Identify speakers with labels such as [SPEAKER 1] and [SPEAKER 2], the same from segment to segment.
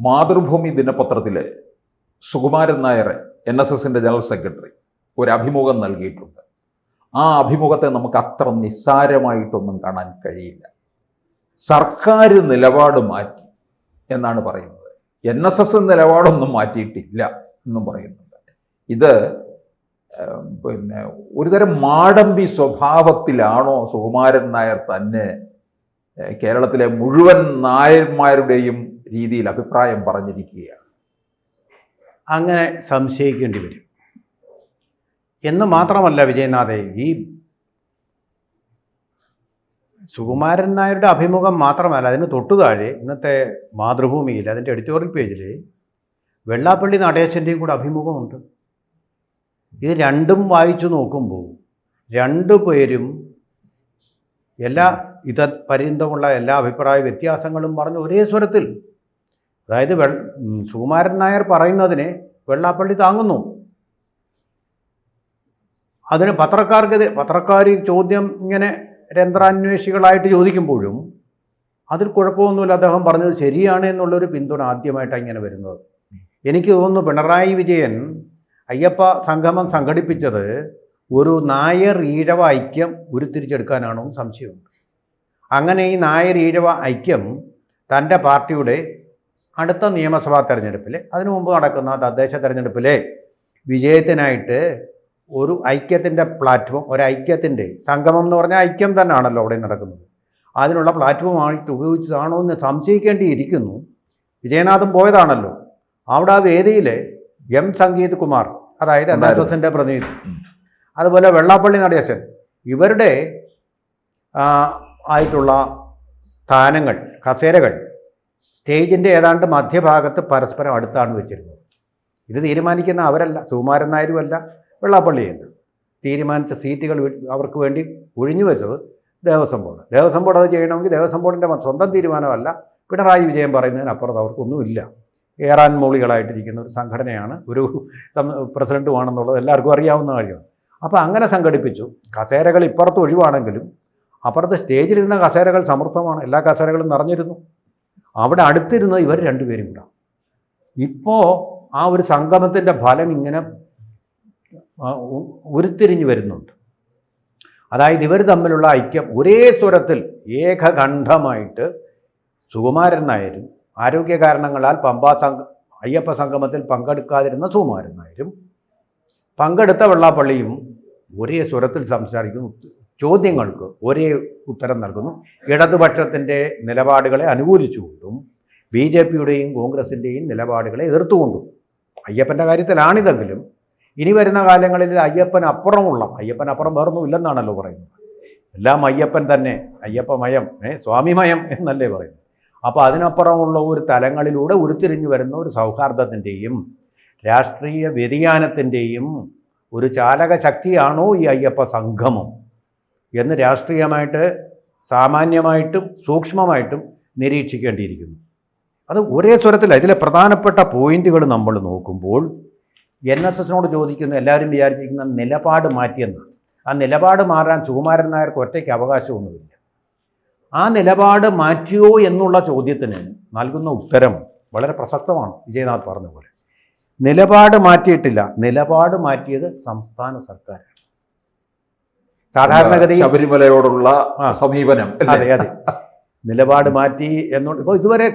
[SPEAKER 1] Mathrubhumi ദിനപത്രത്തിലെ Sukumaran Nair NSSന്റെ general secretary ഒരു അഭിമുഖം നൽകിയിട്ടുണ്ട്. ആ അഭിമുഖത്തെ നമുക്ക് അത്ര നിസ്സാരമായിട്ടൊന്നും കാണാൻ കഴിയില്ല. സർക്കാർ നിലപാട് മാറ്റി എന്നാണ് പറയുന്നത്. NSS നിലപാടൊന്നും മാറ്റിയിട്ടില്ല എന്നും പറയുന്നുണ്ട്. ഇത് ഒരുതരം മാടമ്പി സ്വഭാവത്തിലാണോ സുകുമാരൻ നായർ തന്നെ കേരളത്തിലെ മുഴുവൻ നായന്മാരുടെയും രീതിയിൽ അഭിപ്രായം പറഞ്ഞിരിക്കുകയാണ്?
[SPEAKER 2] അങ്ങനെ സംശയിക്കേണ്ടി വരും. എന്ന് മാത്രമല്ല വിജയനാഥേ, ഈ സുകുമാരൻ നായരുടെ അഭിമുഖം മാത്രമല്ല, അതിന് തൊട്ടു താഴെ ഇന്നത്തെ മാതൃഭൂമിയിൽ അതിൻ്റെ എഡിറ്റോറിയൽ പേജിൽ വെള്ളാപ്പള്ളി നടേശൻ്റെയും കൂടെ അഭിമുഖമുണ്ട്. ഇത് രണ്ടും വായിച്ചു നോക്കുമ്പോൾ രണ്ടുപേരും എല്ലാ പര്യന്തമുള്ള എല്ലാ അഭിപ്രായ വ്യത്യാസങ്ങളും പറഞ്ഞ് ഒരേ സ്വരത്തിൽ, അതായത് സുകുമാരൻ നായർ പറയുന്നതിനെ വെള്ളാപ്പള്ളി താങ്ങുന്നു. അതിന് പത്രക്കാർ ചോദ്യം ഇങ്ങനെ രന്ധ്രാന്വേഷികളായിട്ട് ചോദിക്കുമ്പോഴും അതിൽ കുഴപ്പമൊന്നുമില്ല, അദ്ദേഹം പറഞ്ഞത് ശരിയാണ് എന്നുള്ളൊരു പിന്തുണ ആദ്യമായിട്ടാണ് ഇങ്ങനെ വരുന്നത്. എനിക്ക് തോന്നുന്നു പിണറായി വിജയൻ അയ്യപ്പ സംഗമം സംഘടിപ്പിച്ചത് ഒരു നായർ ഈഴവ ഐക്യം ഉരുത്തിരിച്ചെടുക്കാനാണോ എന്ന് സംശയമുണ്ട്. അങ്ങനെ ഈ നായർ ഈഴവ ഐക്യം തൻ്റെ പാർട്ടിയുടെ അടുത്ത നിയമസഭാ തെരഞ്ഞെടുപ്പിൽ, അതിനു മുമ്പ് നടക്കുന്ന തദ്ദേശ തെരഞ്ഞെടുപ്പിലെ വിജയത്തിനായിട്ട് ഒരു ഐക്യത്തിൻ്റെ പ്ലാറ്റ്ഫോം, ഒരു ഐക്യത്തിൻ്റെ സംഗമം എന്ന് പറഞ്ഞാൽ ഐക്യം തന്നെയാണല്ലോ അവിടെ നടക്കുന്നത്, അതിനുള്ള പ്ലാറ്റ്ഫോമായിട്ട് ഉപയോഗിച്ചതാണോ എന്ന് സംശയിക്കേണ്ടിയിരിക്കുന്നു. വിജയനാഥൻ പോയതാണല്ലോ. അവിടെ ആ വേദിയിൽ M. സംഗീത് കുമാർ, അതായത് NSSൻ്റെ പ്രതിനിധി, അതുപോലെ വെള്ളാപ്പള്ളി നടേശൻ, ഇവരുടെ ആയിട്ടുള്ള സ്ഥാനങ്ങൾ, കസേരകൾ സ്റ്റേജിൻ്റെ ഏതാണ്ട് മധ്യഭാഗത്ത് പരസ്പരം അടുത്താണ് വെച്ചിരുന്നത്. ഇത് തീരുമാനിക്കുന്ന അവരല്ല, സുകുമാരൻ നായരുമല്ല, വെള്ളാപ്പള്ളിയല്ല. തീരുമാനിച്ച സീറ്റുകൾ അവർക്ക് വേണ്ടി ഒഴിഞ്ഞു വെച്ചത് ദേവസ്വം ബോർഡ്. ദേവസ്വം ബോർഡ് അത് ചെയ്യണമെങ്കിൽ ദേവസ്വം ബോർഡിൻ്റെ സ്വന്തം തീരുമാനമല്ല, പിണറായി വിജയൻ പറയുന്നതിനപ്പുറത്ത് അവർക്കൊന്നുമില്ല. ഏറാൻ മൂളികളായിട്ടിരിക്കുന്ന ഒരു സംഘടനയാണ്, ഒരു പ്രസിഡൻറ്റുമാണെന്നുള്ളത് എല്ലാവർക്കും അറിയാവുന്ന കാര്യമാണ്. അപ്പോൾ അങ്ങനെ സംഘടിപ്പിച്ചു. കസേരകൾ ഇപ്പുറത്ത് ഒഴിവാണെങ്കിലും അപ്പുറത്ത് സ്റ്റേജിലിരുന്ന കസേരകൾ സമൃദ്ധമാണ്, എല്ലാ കസേരകളും നിറഞ്ഞിരുന്നു. അവിടെ അടുത്തിരുന്ന ഇവർ രണ്ടുപേരും കൂടെ. ഇപ്പോൾ ആ ഒരു സംഗമത്തിൻ്റെ ഫലം ഇങ്ങനെ ഉരുത്തിരിഞ്ഞു വരുന്നുണ്ട്. അതായത് ഇവർ തമ്മിലുള്ള ഐക്യം ഒരേ സ്വരത്തിൽ ഏകകണ്ഠമായിട്ട് സുകുമാരൻ നായരും, ആരോഗ്യ കാരണങ്ങളാൽ അയ്യപ്പ സംഗമത്തിൽ പങ്കെടുക്കാതിരുന്ന സുകുമാരൻ നായരും, പങ്കെടുത്ത വെള്ളാപ്പള്ളിയും ഒരേ സ്വരത്തിൽ സംസാരിക്കുന്നു. ചോദ്യങ്ങൾക്ക് ഒരേ ഉത്തരം നൽകുന്നു. ഇടതുപക്ഷത്തിൻ്റെ നിലപാടുകളെ അനുകൂലിച്ചുകൊണ്ടും BJPയുടെയും കോൺഗ്രസിൻ്റെയും നിലപാടുകളെ എതിർത്തുകൊണ്ടും. അയ്യപ്പൻ്റെ കാര്യത്തിലാണിതെങ്കിലും ഇനി വരുന്ന കാലങ്ങളിൽ അയ്യപ്പനപ്പുറം വേറൊന്നും ഇല്ലെന്നാണല്ലോ പറയുന്നത്. എല്ലാം അയ്യപ്പൻ തന്നെ, അയ്യപ്പമയം, സ്വാമിമയം എന്നല്ലേ പറയുന്നത്. അപ്പോൾ അതിനപ്പുറമുള്ള ഒരു തലങ്ങളിലൂടെ ഉരുത്തിരിഞ്ഞു വരുന്ന ഒരു സൗഹാർദ്ദത്തിൻ്റെയും രാഷ്ട്രീയ വ്യതിയാനത്തിൻ്റെയും ഒരു ചാലക ശക്തിയാണോ ഈ അയ്യപ്പ സംഗമം എന്ന് രാഷ്ട്രീയമായിട്ട്, സാമാന്യമായിട്ടും സൂക്ഷ്മമായിട്ടും നിരീക്ഷിക്കേണ്ടിയിരിക്കുന്നു. അത് ഒരേ സ്വരത്തിൽ. ഇതിലെ പ്രധാനപ്പെട്ട പോയിന്റുകൾ നമ്മൾ നോക്കുമ്പോൾ NSSനോട് ചോദിക്കുന്ന എല്ലാവരും വിചാരിച്ചിരിക്കുന്ന നിലപാട് മാറ്റിയെന്നാണ്. ആ നിലപാട് മാറാൻ സുകുമാരൻ നായർക്ക് ഒറ്റയ്ക്ക് അവകാശമൊന്നുമില്ല. ആ നിലപാട് മാറ്റിയോ എന്നുള്ള ചോദ്യത്തിന് നൽകുന്ന ഉത്തരം വളരെ പ്രസക്തമാണ്. വിജയനാഥ് പറഞ്ഞ പോലെ നിലപാട് മാറ്റിയിട്ടില്ല. നിലപാട് മാറ്റിയത് സംസ്ഥാന സർക്കാരാണ്. സാധാരണഗതി
[SPEAKER 1] ശബരിമലയോടുള്ള സമീപനം,
[SPEAKER 2] അതെ, നിലപാട് മാറ്റി എന്നുള്ള. ഇപ്പോൾ ഇതുവരെ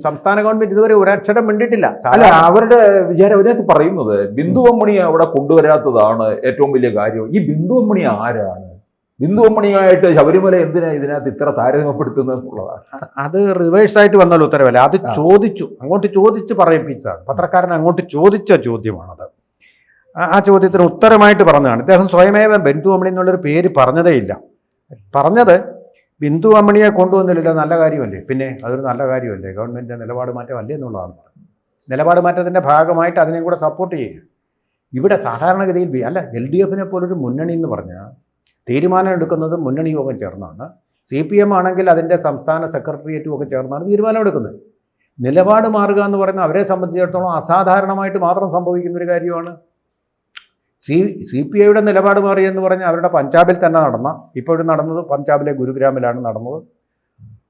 [SPEAKER 2] സംസ്ഥാന ഗവൺമെൻറ് ഇതുവരെ ഒരക്ഷരം മിണ്ടിയിട്ടില്ല.
[SPEAKER 1] അല്ല, അവരുടെ വിചാരം അതിനകത്ത് പറയുന്നത് ബിന്ദു അമ്മണിയെ അവിടെ കൊണ്ടുവരാത്തതാണ് ഏറ്റവും വലിയ കാര്യം. ഈ ബിന്ദു അമ്മണി ആരാണ്? ബിന്ദു അമ്മണിയായിട്ട് ശബരിമല എന്തിനാ ഇതിനകത്ത് ഇത്ര താരതമ്യപ്പെടുത്തുന്നത് എന്നുള്ളതാണ്.
[SPEAKER 2] അത് റിവേഴ്സായിട്ട് വന്നാൽ ഉത്തരവല്ല. അത് അങ്ങോട്ട് ചോദിച്ച് പറയിപ്പിച്ചതാണ്. പത്രക്കാരൻ അങ്ങോട്ട് ചോദിച്ച ചോദ്യമാണത്. ആ ചോദ്യത്തിന് ഉത്തരമായിട്ട് പറഞ്ഞതാണ്. ഇദ്ദേഹം സ്വയമേവ ബിന്ദു അമ്മണി എന്നുള്ളൊരു പേര് പറഞ്ഞതേ ഇല്ല. പറഞ്ഞത് ബിന്ദു അമ്മണിയെ കൊണ്ടുവന്നില്ല, നല്ല കാര്യമല്ലേ, പിന്നെ അതൊരു നല്ല കാര്യമല്ലേ, ഗവൺമെൻറ്റിൻ്റെ നിലപാട് മാറ്റമല്ലേ എന്നുള്ളതാണ് പറഞ്ഞത്. നിലപാട് മാറ്റത്തിൻ്റെ ഭാഗമായിട്ട് അതിനെയും കൂടെ സപ്പോർട്ട് ചെയ്യുക. ഇവിടെ സാധാരണഗതിയിൽ LDFനെ പോലൊരു മുന്നണി എന്ന് പറഞ്ഞാൽ തീരുമാനം എടുക്കുന്നത് മുന്നണി യോഗം ചേർന്നാണ്. CPM ആണെങ്കിൽ അതിൻ്റെ സംസ്ഥാന സെക്രട്ടേറിയറ്റും ഒക്കെ ചേർന്നാണ് തീരുമാനം എടുക്കുന്നത്. നിലപാട് മാറുക എന്ന് പറയുന്നത് അവരെ സംബന്ധിച്ചിടത്തോളം അസാധാരണമായിട്ട് മാത്രം സംഭവിക്കുന്നൊരു കാര്യമാണ്. CPIയുടെ നിലപാട് മാറിയെന്ന് പറഞ്ഞാൽ അവരുടെ പഞ്ചാബിൽ തന്നെ ഇപ്പോഴും നടന്നത് പഞ്ചാബിലെ ഗുരുഗ്രാമിലാണ് നടന്നത്.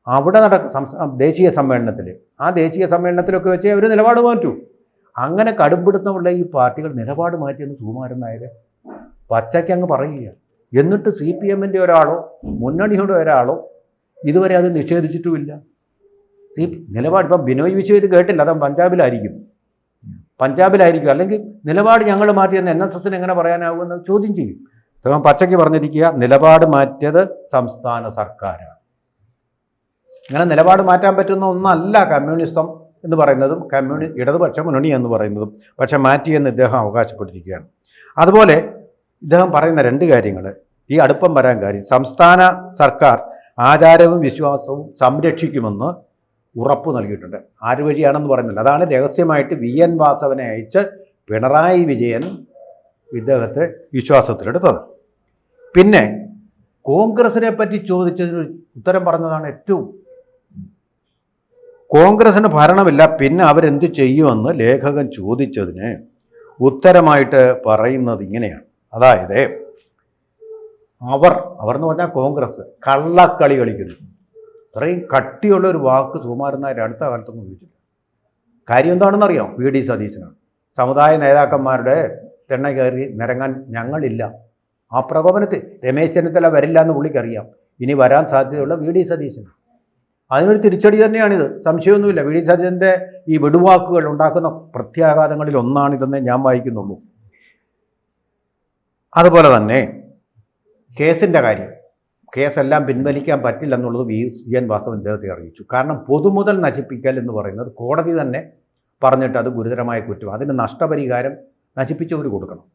[SPEAKER 2] അവിടെ ദേശീയ സമ്മേളനത്തിൽ, ആ ദേശീയ സമ്മേളനത്തിലൊക്കെ വെച്ച് അവർ നിലപാട് മാറ്റൂ. അങ്ങനെ കടുംപിടുത്തമുള്ള ഈ പാർട്ടികൾ നിലപാട് മാറ്റിയെന്ന് സുകുമാരൻ നായർ പച്ചയ്ക്ക് അങ്ങ് പറയുക. എന്നിട്ട് CPM-ൻ്റെ ഒരാളോ മുന്നണിയുടെ ഒരാളോ ഇതുവരെ അത് നിഷേധിച്ചിട്ടുമില്ല. നിലപാട് ഇപ്പം ബിനോയ് വിശ്വം ഇത് കേട്ടില്ല, അത് പഞ്ചാബിലായിരിക്കും. അല്ലെങ്കിൽ നിലപാട് ഞങ്ങൾ മാറ്റിയെന്ന് NSSന് എങ്ങനെ പറയാനാവുമെന്ന് ചോദ്യം ചെയ്യും. അദ്ദേഹം പച്ചയ്ക്ക് പറഞ്ഞിരിക്കുക, നിലപാട് മാറ്റിയത് സംസ്ഥാന സർക്കാരാണ്. ഇങ്ങനെ നിലപാട് മാറ്റാൻ പറ്റുന്ന ഒന്നല്ല കമ്മ്യൂണിസം എന്ന് പറയുന്നതും ഇടതുപക്ഷ മുന്നണി എന്ന് പറയുന്നതും. പക്ഷെ മാറ്റിയെന്ന് ഇദ്ദേഹം അവകാശപ്പെട്ടിരിക്കുകയാണ്. അതുപോലെ ഇദ്ദേഹം പറയുന്ന രണ്ട് കാര്യങ്ങൾ, ഈ അടുപ്പം വരാൻ കാര്യം, സംസ്ഥാന സർക്കാർ ആചാരവും വിശ്വാസവും സംരക്ഷിക്കുമെന്ന് ഉറപ്പ് നൽകിയിട്ടുണ്ട്. ആര് വഴിയാണെന്ന് പറയുന്നില്ല. അതാണ് രഹസ്യമായിട്ട് VN വാസവനെ അയച്ച് പിണറായി വിജയൻ ഇദ്ദേഹത്തെ വിശ്വാസത്തിലെടുത്തത്. പിന്നെ കോൺഗ്രസിനെ പറ്റി ചോദിച്ചതിന് ഉത്തരം പറഞ്ഞതാണ് ഏറ്റവും. കോൺഗ്രസിന് ഭരണമില്ല, പിന്നെ അവരെന്ത് ചെയ്യുമെന്ന് ലേഖകൻ ചോദിച്ചതിന് ഉത്തരമായിട്ട് പറയുന്നത് ഇങ്ങനെയാണ്. അതായത് അവർ എന്ന് പറഞ്ഞാൽ കോൺഗ്രസ് കള്ളക്കളി കളിക്കുന്നു. ഇത്രയും കട്ടിയുള്ള ഒരു വാക്ക് സുകുമാരൻ നായർ അടുത്ത കാലത്തൊന്നും ഉപയോഗിച്ചില്ല. കാര്യം എന്താണെന്നറിയാം? VD സതീശനാണ്. സമുദായ നേതാക്കന്മാരുടെ തെണ്ണ കയറി നിരങ്ങാൻ ഞങ്ങളില്ല. ആ പ്രകോപനത്തിൽ രമേശ് ചെന്നിത്തല വരില്ല എന്ന് പുള്ളിക്കറിയാം. ഇനി വരാൻ സാധ്യതയുള്ള VD സതീശനാണ്. അതിനൊരു തിരിച്ചടി തന്നെയാണിത്, സംശയമൊന്നുമില്ല. VD സതീശൻ്റെ ഈ വെടുവാക്കുകൾ ഉണ്ടാക്കുന്ന പ്രത്യാഘാതങ്ങളിൽ ഒന്നാണിതെന്നേ ഞാൻ വായിക്കുന്നുള്ളൂ. അതുപോലെ തന്നെ കേസിൻ്റെ കാര്യം, കേസെല്ലാം പിൻവലിക്കാൻ പറ്റില്ലെന്നുള്ളത് VN വാസവൻ ഇദ്ദേഹത്തെ അറിയിച്ചു. കാരണം പൊതുമുതൽ നശിപ്പിക്കൽ എന്ന് പറയുന്നത് കോടതി തന്നെ പറഞ്ഞിട്ട് അത് ഗുരുതരമായ കുറ്റം, അതിന് നഷ്ടപരിഹാരം നശിപ്പിച്ചവർ കൊടുക്കണം.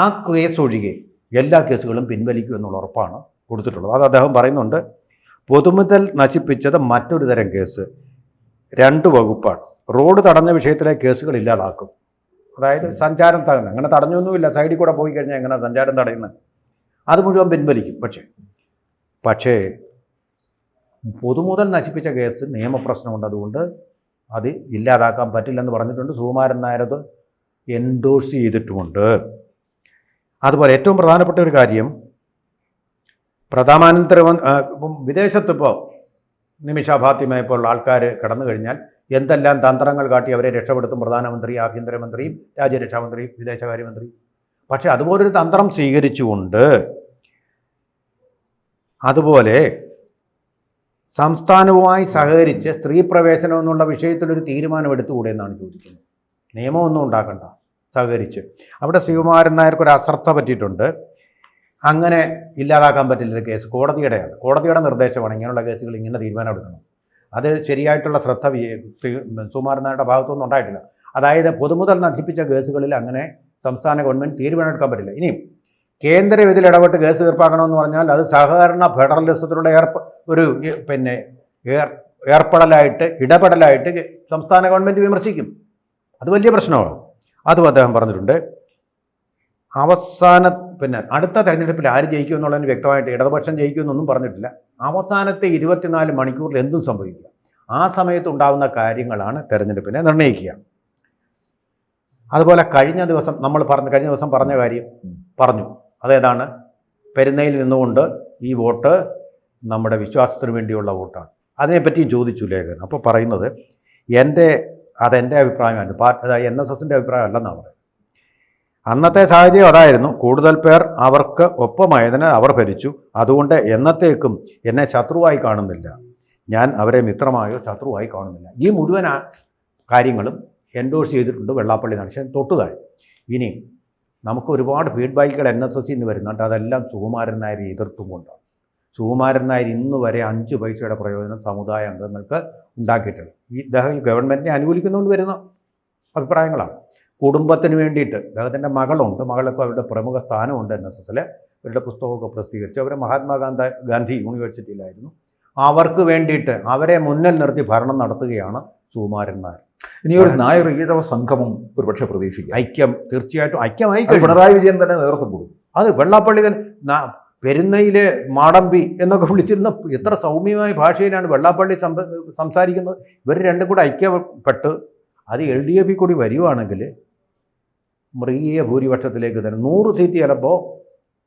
[SPEAKER 2] ആ കേസ് ഒഴികെ എല്ലാ കേസുകളും പിൻവലിക്കും എന്നുള്ള ഉറപ്പാണ് കൊടുത്തിട്ടുള്ളത്. അത് അദ്ദേഹം പറയുന്നുണ്ട്. പൊതുമുതൽ നശിപ്പിച്ചത് മറ്റൊരു തരം കേസ്, 2 വകുപ്പാണ്. റോഡ് തടഞ്ഞ വിഷയത്തിലെ കേസുകൾ ഇല്ലാതാക്കും. അതായത് സഞ്ചാരം തടഞ്ഞ, അങ്ങനെ തടഞ്ഞൊന്നുമില്ല, സൈഡിൽ കൂടെ പോയി കഴിഞ്ഞാൽ എങ്ങനെ സഞ്ചാരം തടയുന്നത്, അത് മുഴുവൻ പിൻവലിക്കും. പക്ഷേ പൊതുമുതൽ നശിപ്പിച്ച കേസ് നിയമപ്രശ്നമുണ്ട്, അതുകൊണ്ട് അത് ഇല്ലാതാക്കാൻ പറ്റില്ലെന്ന് പറഞ്ഞിട്ടുണ്ട്. സുകുമാരൻ നായർ അത് എൻഡോഴ്സ് ചെയ്തിട്ടുമുണ്ട്. അതുപോലെ ഏറ്റവും പ്രധാനപ്പെട്ട ഒരു കാര്യം, പ്രധാനമന്ത്രി വിദേശത്തിപ്പോൾ നിമിഷ ഫാത്തിമയെ പോലുള്ള ആൾക്കാർ കടന്നു കഴിഞ്ഞാൽ എന്തെല്ലാം തന്ത്രങ്ങൾ കാട്ടി അവരെ രക്ഷപ്പെടുത്തും പ്രധാനമന്ത്രി, ആഭ്യന്തരമന്ത്രിയും രാജ്യരക്ഷാമന്ത്രിയും വിദേശകാര്യമന്ത്രിയും. പക്ഷെ അതുപോലൊരു തന്ത്രം സ്വീകരിച്ചുകൊണ്ട് അതുപോലെ സംസ്ഥാനവുമായി സഹകരിച്ച് സ്ത്രീ പ്രവേശനം എന്നുള്ള വിഷയത്തിലൊരു തീരുമാനം എടുത്തുകൂടെ എന്നാണ് ചോദിക്കുന്നത്. നിയമമൊന്നും ഉണ്ടാക്കണ്ട, സഹകരിച്ച്. അവിടെ സുകുമാരൻ നായർക്കൊരു അശ്രദ്ധ പറ്റിയിട്ടുണ്ട്. അങ്ങനെ ഇല്ലാതാക്കാൻ പറ്റില്ല, കേസ് കോടതിയുടെയാണ്, കോടതിയുടെ നിർദ്ദേശമാണ് ഇങ്ങനെയുള്ള കേസുകൾ ഇങ്ങനെ തീരുമാനം എടുക്കണം. അത് ശരിയായിട്ടുള്ള ശ്രദ്ധ സുകുമാരൻ നായരുടെ ഭാഗത്തൊന്നും ഉണ്ടായിട്ടില്ല. അതായത് പൊതുമുതൽ നശിപ്പിച്ച കേസുകളിൽ അങ്ങനെ സംസ്ഥാന ഗവൺമെൻറ് തീരുമാനമെടുക്കാൻ പറ്റില്ല. ഇനിയും കേന്ദ്രം ഇതിൽ ഇടപെട്ട് കേസ് തീർപ്പാക്കണമെന്ന് പറഞ്ഞാൽ അത് സഹകരണ ഫെഡറലിസത്തിലുള്ള ഇടപെടലായിട്ട് സംസ്ഥാന ഗവൺമെൻറ് വിമർശിക്കും. അത് വലിയ പ്രശ്നമാണ്. അതും അദ്ദേഹം പറഞ്ഞിട്ടുണ്ട്. അടുത്ത തെരഞ്ഞെടുപ്പിൽ ആര് ജയിക്കും എന്നുള്ളതിന് വ്യക്തമായിട്ട് ഇടതുപക്ഷം ജയിക്കുമെന്നൊന്നും പറഞ്ഞിട്ടില്ല. അവസാനത്തെ 24 മണിക്കൂറിൽ എന്തും സംഭവിക്കുക. ആ സമയത്ത് ഉണ്ടാകുന്ന കാര്യങ്ങളാണ് തെരഞ്ഞെടുപ്പിനെ നിർണ്ണയിക്കുക. അതുപോലെ കഴിഞ്ഞ ദിവസം പറഞ്ഞ കാര്യം പറഞ്ഞു. അതേതാണ്? പെരുന്നയിൽ നിന്നുകൊണ്ട് ഈ വോട്ട് നമ്മുടെ വിശ്വാസത്തിന് വേണ്ടിയുള്ള വോട്ടാണ്. അതിനെപ്പറ്റിയും ചോദിച്ചു ലേഖകൻ. അപ്പോൾ പറയുന്നത് അതെൻ്റെ അഭിപ്രായമാണ്, അതായത് NSSൻ്റെ അഭിപ്രായം അല്ലെന്നാണ് പറയുന്നത്. അന്നത്തെ സാഹചര്യം അതായിരുന്നു. കൂടുതൽ പേർ അവർക്ക് ഒപ്പമായതിനാൽ അവർ ഭരിച്ചു. അതുകൊണ്ട് എന്നത്തേക്കും എന്നെ ശത്രുവായി കാണുന്നില്ല, ഞാൻ അവരെ മിത്രമായോ ശത്രുവായി കാണുന്നില്ല. ഈ മുഴുവൻ കാര്യങ്ങളും എൻഡോഴ്സ് ചെയ്തിട്ടുണ്ട് വെള്ളാപ്പള്ളി നടേശൻ തൊട്ടുതായി. ഇനി നമുക്ക് ഒരുപാട് ഫീഡ്ബാക്കുകൾ NSS നിന്ന് വരുന്നുണ്ട്. അതെല്ലാം സുകുമാരൻ നായർ എതിർത്തും കൊണ്ടാണ്. സുകുമാരൻ നായർ ഇന്ന് വരെ 5 പൈസയുടെ പ്രയോജനം സമുദായ അംഗങ്ങൾക്ക് ഉണ്ടാക്കിയിട്ടില്ല. ഇദ്ദേഹം ഗവൺമെൻറ്റിനെ അനുകൂലിക്കുന്നുകൊണ്ട് വരുന്ന അഭിപ്രായങ്ങളാണ്. കുടുംബത്തിന് വേണ്ടിയിട്ട് അദ്ദേഹത്തിൻ്റെ മകൾക്ക് അവരുടെ പ്രമുഖ സ്ഥാനമുണ്ട് NSSൽ. അവരുടെ പുസ്തകമൊക്കെ പ്രസിദ്ധീകരിച്ചു. അവർ മഹാത്മാഗാന്ധി യൂണിവേഴ്സിറ്റിയിലായിരുന്നു. അവർക്ക് വേണ്ടിയിട്ട് അവരെ മുന്നിൽ നിർത്തി ഭരണം നടത്തുകയാണ് സുകുമാരൻ നായർ.
[SPEAKER 1] ഇനി ഒരു നായർ ഈഴവ സംഗമം ഒരുപക്ഷെ പ്രതീക്ഷിക്കാം.
[SPEAKER 2] ഐക്യം, തീർച്ചയായിട്ടും ഐക്യമായി
[SPEAKER 1] പിണറായി വിജയൻ തന്നെ നേതൃത്വം കൊടുക്കും.
[SPEAKER 2] അത് വെള്ളാപ്പള്ളി തന്നെ പെരുന്നയിലെ മാടമ്പി എന്നൊക്കെ വിളിച്ചിരുന്ന എത്ര സൗമ്യമായ ഭാഷയിലാണ് വെള്ളാപ്പള്ളി സംസാരിക്കുന്നത്. ഇവർ രണ്ടും കൂടെ ഐക്യപ്പെട്ട് അത് LDF കൂടി വരുവാണെങ്കിൽ മൃഗീയ ഭൂരിപക്ഷത്തിലേക്ക് തന്നെ 100 സീറ്റ് ചിലപ്പോൾ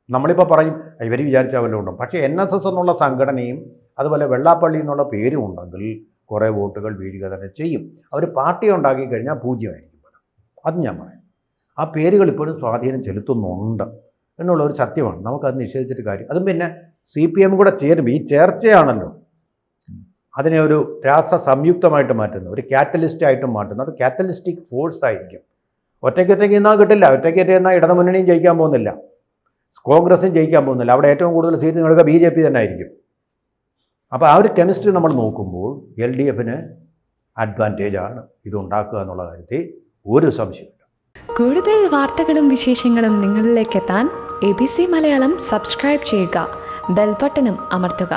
[SPEAKER 2] നമ്മളിപ്പോൾ പറയും ഇവർ വിചാരിച്ചാൽ വല്ലതും ഉണ്ടാവും. പക്ഷേ NSS എന്നുള്ള സംഘടനയും അതുപോലെ വെള്ളാപ്പള്ളി എന്നുള്ള പേരും ഉണ്ടെങ്കിൽ കുറേ വോട്ടുകൾ വീഴുക തന്നെ ചെയ്യും. അവർ പാർട്ടി ഉണ്ടാക്കി കഴിഞ്ഞാൽ പൂജ്യമായിരിക്കും. അത് ഞാൻ പറയാം. ആ പേരുകൾ ഇപ്പോഴും സ്വാധീനം ചെലുത്തുന്നുണ്ട് എന്നുള്ളൊരു സത്യമാണ്. നമുക്കത് നിഷേധിച്ചിട്ട് കാര്യം. അതും പിന്നെ CPM കൂടെ ചേരും. ഈ ചേർച്ചയാണല്ലോ അതിനെ ഒരു രാസ സംയുക്തമായിട്ട് മാറ്റുന്നത്, ഒരു കാറ്റലിസ്റ്റായിട്ട് മാറ്റുന്നത്. അത് കാറ്റലിസ്റ്റിക് ഫോഴ്സ് ആയിരിക്കും. ഒറ്റയ്ക്ക് എന്നാൽ കിട്ടില്ല. ഒറ്റയ്ക്ക് എന്നാൽ ഇടതുമുന്നണിയും ജയിക്കാൻ പോകുന്നില്ല, കോൺഗ്രസും ജയിക്കാൻ പോകുന്നില്ല. അവിടെ ഏറ്റവും കൂടുതൽ സീറ്റ് നേടുക BJP തന്നെ ആയിരിക്കും. അപ്പോൾ ആ ഒരു കെമിസ്ട്രി നമ്മൾ നോക്കുമ്പോൾ LDFന് അഡ്വാൻറ്റേജാണ് ഇതുണ്ടാക്കുക എന്നുള്ള കാര്യത്തിൽ ഒരു സംശയമില്ല.
[SPEAKER 3] കൂടുതൽ വാർത്തകളും വിശേഷങ്ങളും നിങ്ങളിലേക്ക് എത്താൻ ABC മലയാളം സബ്സ്ക്രൈബ് ചെയ്യുക, ബെൽ ബട്ടണും അമർത്തുക.